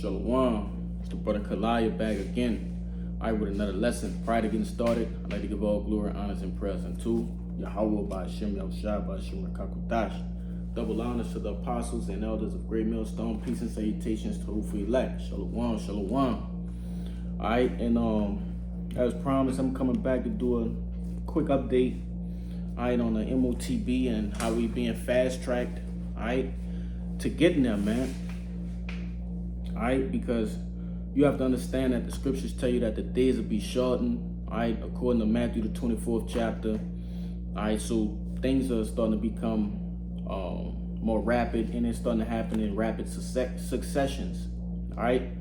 Shalom. It's the brother Kalaya back again. With another lesson. Prior to getting started, I'd like to give all glory, honors, and prayers unto Yahweh by Hashem Yahushua by Hashem Rakakutash. Double honors to the apostles and elders of Great Millstone. Peace and salutations to Hufri elect. Shalom, shalom. Alright, and as promised, I'm coming back to do a quick update. Alright, on the MOTB and how we being fast tracked. Alright, to getting there, man. Alright, because you have to understand that the scriptures tell you that the days will be shortened, all right, according to Matthew, the 24th chapter. All right, so things are starting to become more rapid, and it's starting to happen in rapid successions. All right,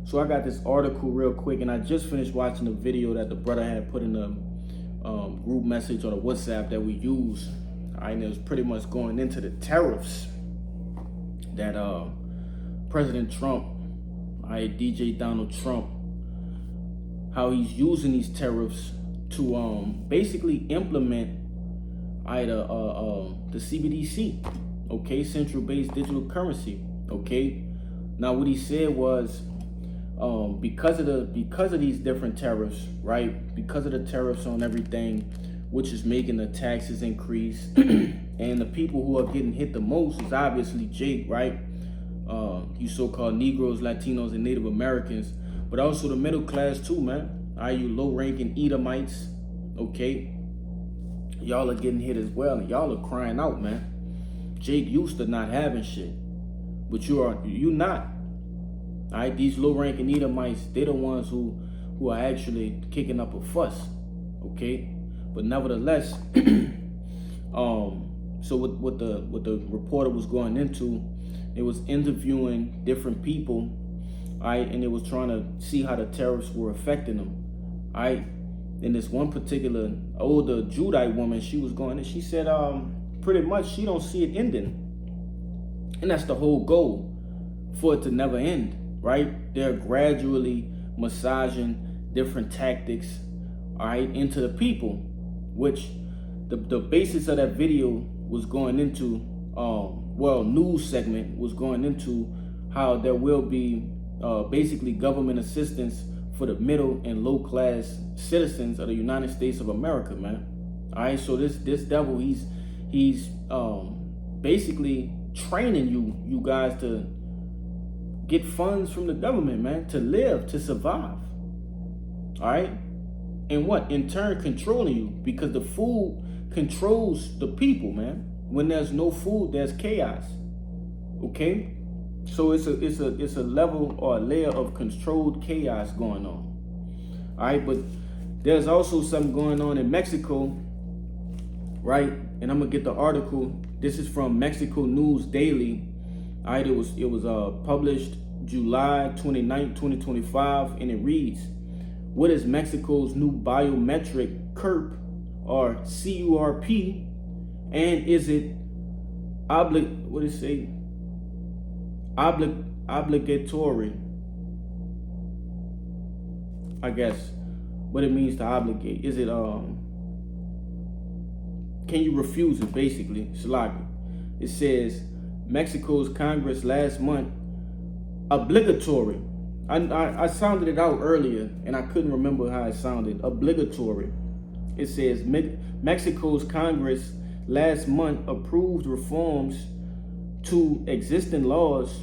so I got this article real quick, and I just finished watching the video that the brother had put in the group message or the WhatsApp that we use. All right, and it was pretty much going into the tariffs that President Trump, DJ Donald Trump, how he's using these tariffs to basically implement the CBDC, okay, central-based digital currency, okay. Now what he said was because of these different tariffs, right, because of the tariffs on everything, which is making the taxes increase, and the people who are getting hit the most is obviously Jake, right? You so-called Negroes, Latinos, and Native Americans, but also the middle class too, man. All right, you low-ranking Edomites, okay? Y'all are getting hit as well, and y'all are crying out, man. Jake used to not having shit, but you not. All right, these low-ranking Edomites, they're the ones who are actually kicking up a fuss, okay? But nevertheless, so what the reporter was going into, it was interviewing different people, all right, and it was trying to see how the tariffs were affecting them, all right. And this one particular older Judite woman, she was going, and she said, pretty much she don't see it ending, and that's the whole goal, for it to never end, right? They're gradually massaging different tactics, all right, into the people, which the basis of that video was going into. News segment was going into how there will be basically government assistance for the middle and low class citizens of the United States of America, man. All right, so this devil, he's basically training you guys to get funds from the government, man, to live, to survive. All right, and what in turn controlling you, because the food controls the people, man. When there's no food, there's chaos. Okay, so it's a level or a layer of controlled chaos going on. All right, but there's also something going on in Mexico, right? And I'm gonna get the article. This is from Mexico News Daily. All right, it was published July 29, 2025, and it reads: what is Mexico's new biometric CURP or CURP? And is it obligatory? I guess what it means to obligate. Is it can you refuse it, basically? Salagi. It says Mexico's Congress last month obligatory. I sounded it out earlier and I couldn't remember how it sounded. Obligatory. It says Mexico's Congress last month approved reforms to existing laws.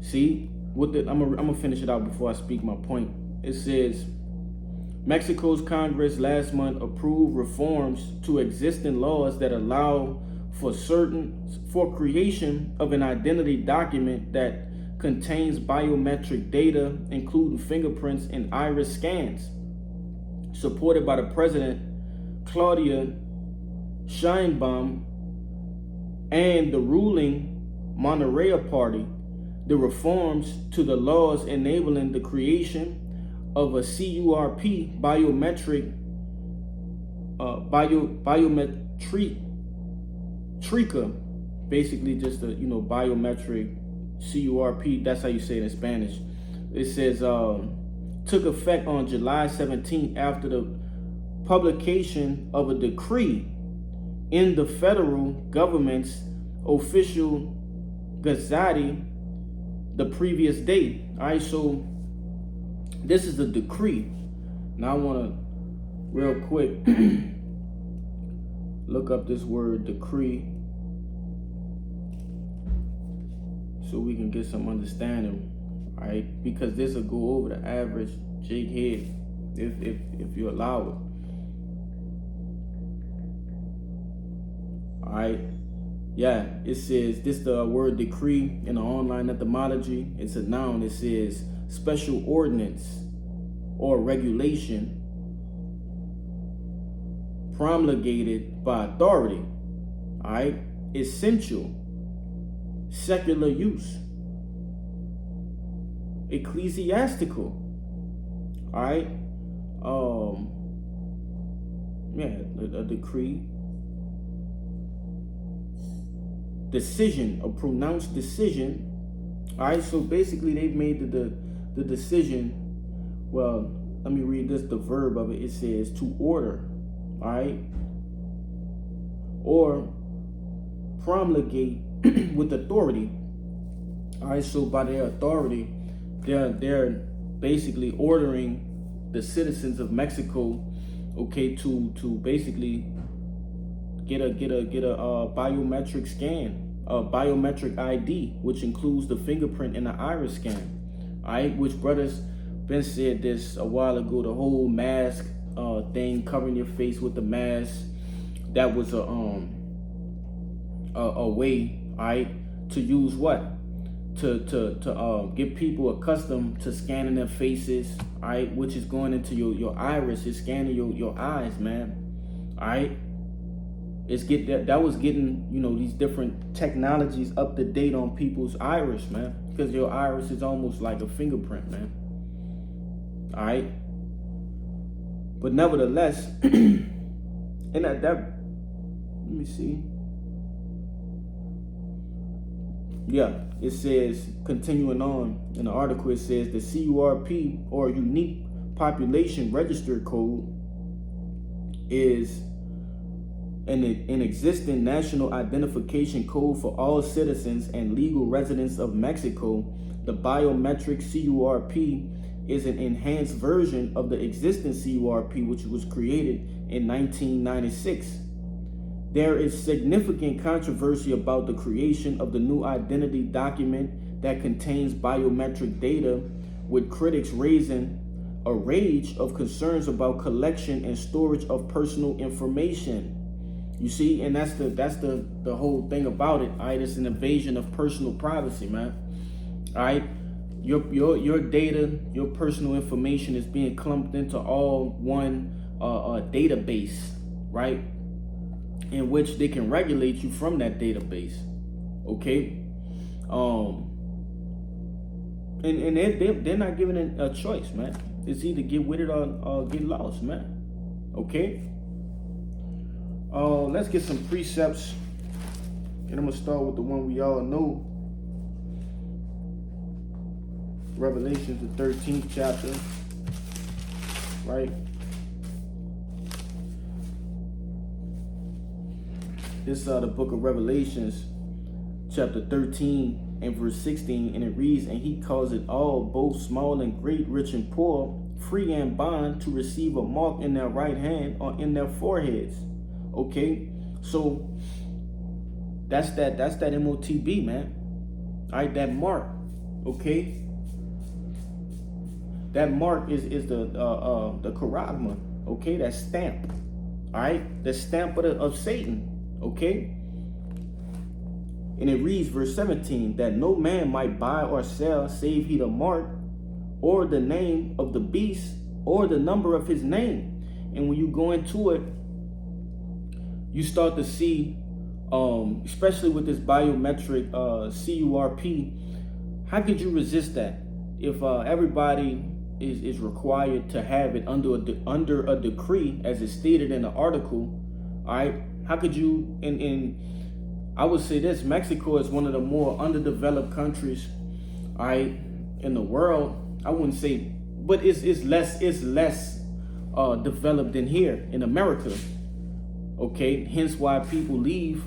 See, I'm gonna finish it out before I speak my point. It says Mexico's Congress last month approved reforms to existing laws that allow for creation of an identity document that contains biometric data, including fingerprints and iris scans, supported by the President Claudia Sheinbaum and the ruling Monterrey Party. The reforms to the laws enabling the creation of a CURP biometric basically just a biometric CURP. That's how you say it in Spanish. It says took effect on July 17th after the publication of a decree in the federal government's official Gazette the previous day. All right, so this is the decree. Now I want to real quick look up this word decree so we can get some understanding, all right? Because this will go over the average jig head if you allow it. All right, yeah, it says this the word decree in the online etymology. It's a noun. It says special ordinance or regulation promulgated by authority, all right, essential, secular use, ecclesiastical, all right, a decree, decision, a pronounced decision, all right. So basically they've made the decision. Well, let me read this, the verb of it. It says to order, all right, or promulgate with authority, all right. So by their authority, they're basically ordering the citizens of Mexico, okay, to basically get a biometric scan, a biometric ID, which includes the fingerprint and the iris scan, all right. Which brothers been said this a while ago, the whole mask thing, covering your face with the mask, that was a way, all right, to use what, to get people accustomed to scanning their faces, all right, which is going into your iris, is scanning your eyes, man, all right. It's that was getting, you know, these different technologies up to date on people's iris, man, because your iris is almost like a fingerprint, man, all right. But nevertheless, and that let me see. Yeah, it says, continuing on in the article, it says the CURP, or Unique Population Register Code, is an existing national identification code for all citizens and legal residents of Mexico. The biometric CURP is an enhanced version of the existing CURP, which was created in 1996. There is significant controversy about the creation of the new identity document that contains biometric data, with critics raising a range of concerns about collection and storage of personal information. You see, and that's the whole thing about it. All right, it's an invasion of personal privacy, man. All right, your data, your personal information is being clumped into all one database, right? In which they can regulate you from that database, okay? And they're not giving it a choice, man. It's either get with it or get lost, man. Okay. Let's get some precepts, and I'm gonna start with the one we all know. Revelations, the 13th chapter, right? This is the book of Revelations, chapter 13 and verse 16, and it reads, and he calls it all, both small and great, rich and poor, free and bond, to receive a mark in their right hand or in their foreheads. Okay, so that's that MOTB, man. All right, that mark. Okay, that mark is the charagma. Okay, that stamp. All right, the stamp of Satan. Okay, and it reads, verse 17, that no man might buy or sell save he the mark, or the name of the beast, or the number of his name. And when you go into it, you start to see, especially with this biometric CURP, how could you resist that? If everybody is required to have it under a decree, as it's stated in the article, all right, how could you, and I would say this, Mexico is one of the more underdeveloped countries, all right, in the world. I wouldn't say, but it's less developed than here in America. Okay, hence why people leave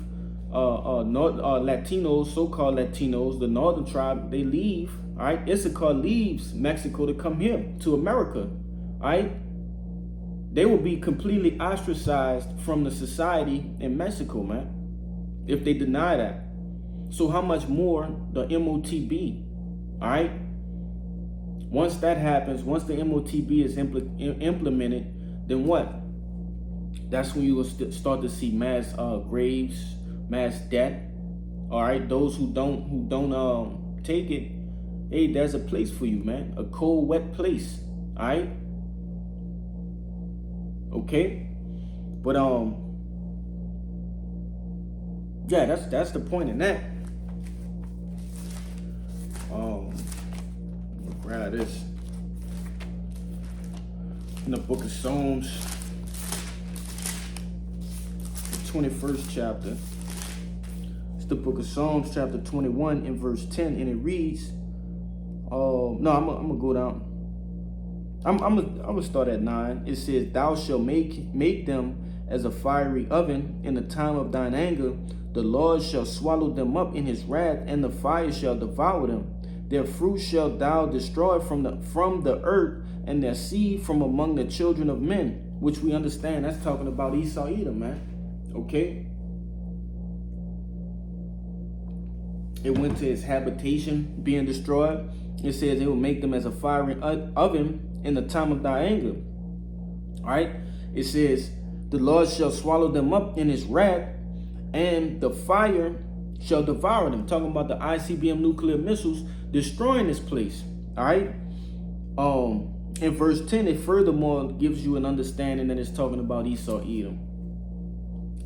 Latinos, so-called Latinos, the northern tribe, they leave. All right, Issachar leaves Mexico to come here to America. All right, they will be completely ostracized from the society in Mexico, man, if they deny that. So how much more the MOTB? All right. Once that happens, once the MOTB is implemented, then what? That's when you will start to see mass graves, mass death. All right, those who don't take it, hey, there's a place for you, man. A cold, wet place. All right. Okay. But yeah, that's the point in that. Grab this in the book of Psalms, the 21st chapter. It's the book of Psalms, chapter 21, and verse 10, and it reads. No, I'm gonna go down. I'm gonna start at 9. It says, "Thou shalt make them as a fiery oven in the time of thine anger. The Lord shall swallow them up in his wrath, and the fire shall devour them. Their fruit shalt thou destroy from the earth, and their seed from among the children of men." Which we understand, that's talking about Esau, Edom, man. Okay. It went to his habitation being destroyed. It says it will make them as a fiery oven in the time of thy anger. All right. It says the Lord shall swallow them up in his wrath, and the fire shall devour them. Talking about the ICBM nuclear missiles destroying this place. All right. In verse 10, it furthermore gives you an understanding that it's talking about Esau, Edom.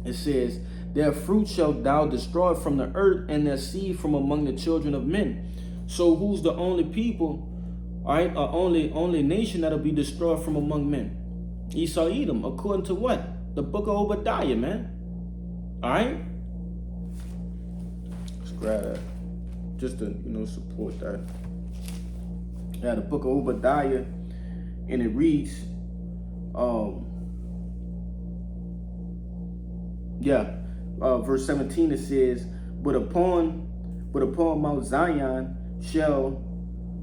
It says, "Their fruit shalt thou destroy from the earth, and their seed from among the children of men." So who's the only people, all right, only nation that'll be destroyed from among men? Esau, Edom, according to what? The book of Obadiah, man. All right. Let's grab that just to support that. Yeah, the book of Obadiah, and it reads, verse 17. It says, but upon Mount Zion shall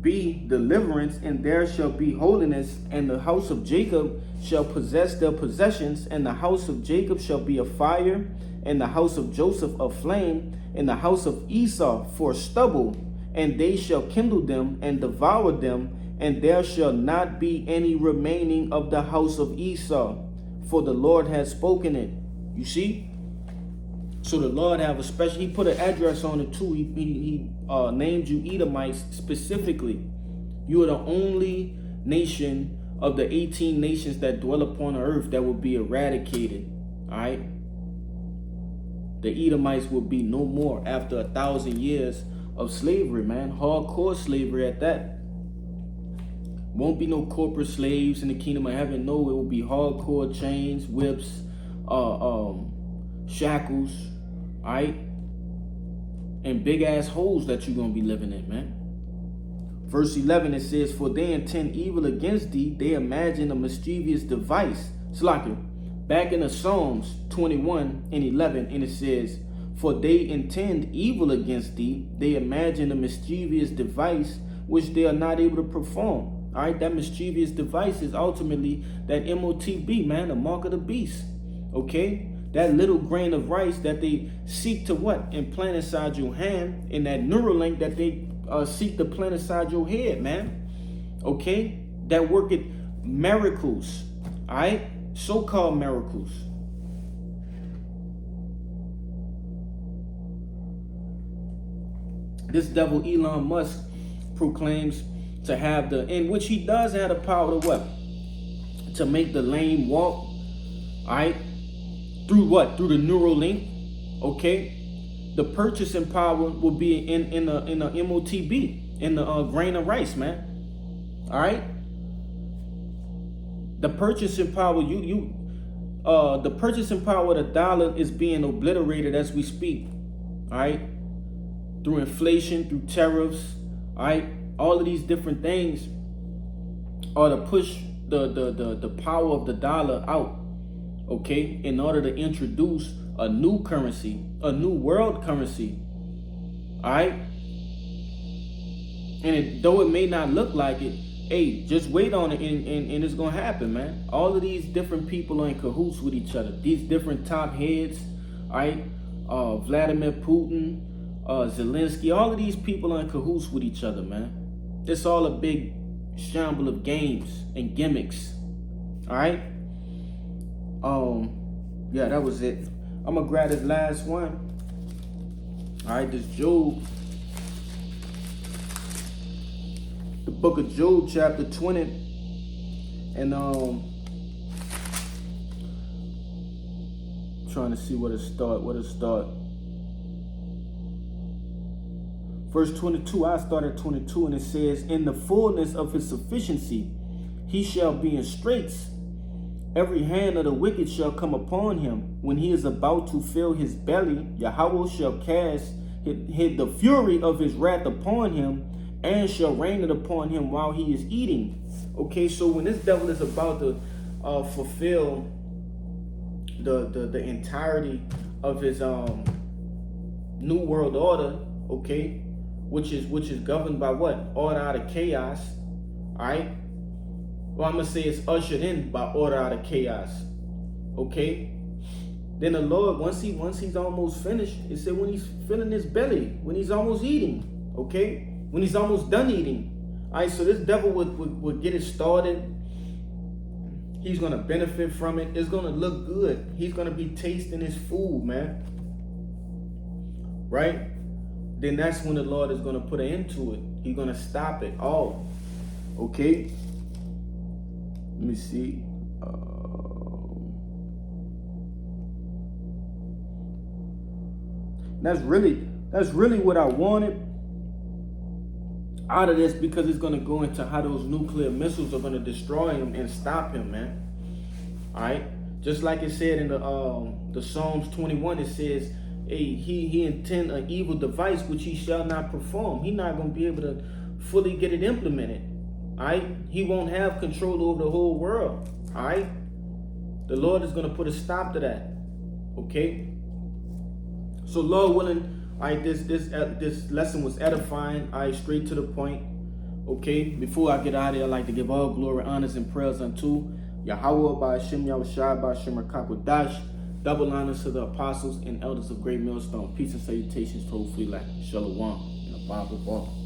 be deliverance, and there shall be holiness, and the house of Jacob shall possess their possessions, and the house of Jacob shall be a fire, and the house of Joseph a flame, and the house of Esau for stubble, and they shall kindle them and devour them, and there shall not be any remaining of the house of Esau, for the Lord has spoken it. You see? So the Lord have a special, he put an address on it too. He named you Edomites specifically. You are the only nation of the 18 nations that dwell upon the earth that will be eradicated. All right. The Edomites will be no more after 1,000 years of slavery, man. Hardcore slavery at that. Won't be no corporate slaves in the kingdom of heaven. No, it will be hardcore chains, whips, shackles, all right, and big ass holes that you're gonna be living in, man. Verse 11, it says, "For they intend evil against thee, they imagine a mischievous device." It's like it. Back in the Psalms 21 and 11, and it says, "For they intend evil against thee, they imagine a mischievous device which they are not able to perform." All right, that mischievous device is ultimately that MOTB, man, the mark of the beast. Okay, that little grain of rice that they seek to what? Implant inside your hand, and that Neuralink that they seek to plant inside your head, man. Okay, that worketh miracles. All right, so-called miracles. This devil Elon Musk proclaims to have in which he does have the power to what? To make the lame walk. All right. Through what? Through the Neuralink. Okay. The purchasing power will be in the MOTB, in the grain of rice, man. All right. The purchasing power, the purchasing power of the dollar is being obliterated as we speak. All right. Through inflation, through tariffs. All right. All of these different things are to push the power of the dollar out, okay, in order to introduce a new currency, a new world currency. All right. And though it may not look like it, hey, just wait on it, and it's gonna happen, man. All of these different people are in cahoots with each other. These different top heads, all right, Vladimir Putin, Zelensky, all of these people are in cahoots with each other, man. It's all a big shamble of games and gimmicks. All right. Yeah, that was it. I'm gonna grab this last one. All right, this Job. The book of Job, chapter 20, and trying to see where to start. Verse 22, I start at 22, and it says, in the fullness of his sufficiency, he shall be in straits. Every hand of the wicked shall come upon him. When he is about to fill his belly, Yahweh shall cast the fury of his wrath upon him, and shall rain it upon him while he is eating. Okay, so when this devil is about to fulfill the entirety of his new world order, okay, which is governed by what? Order out of chaos. All right. Well, I'm gonna say it's ushered in by order out of chaos. Okay. Then the Lord, once he's almost finished, it said when he's filling his belly, when he's almost eating, okay. When he's almost done eating. All right, so this devil would get it started. He's going to benefit from it. It's going to look good. He's going to be tasting his food, man. Right? Then that's when the Lord is going to put an end to it. He's going to stop it all. Okay? Let me see. That's really what I wanted out of this, because it's going to go into how those nuclear missiles are going to destroy him and stop him, man. All right, just like it said in the Psalms 21, it says, hey, he intend an evil device which he shall not perform. He's not going to be able to fully get it implemented. All right, he won't have control over the whole world. All right, the Lord is going to put a stop to that. Okay, so Lord willing, all right, this lesson was edifying. All right, straight to the point. Okay, before I get out of here, I'd like to give all glory, honors, and prayers unto Yahweh by Hashem Yahushua by Hashem Rakakwadash. Double honors to the apostles and elders of Great Millstone. Peace and salutations to hopefully like Shalom in the Bible.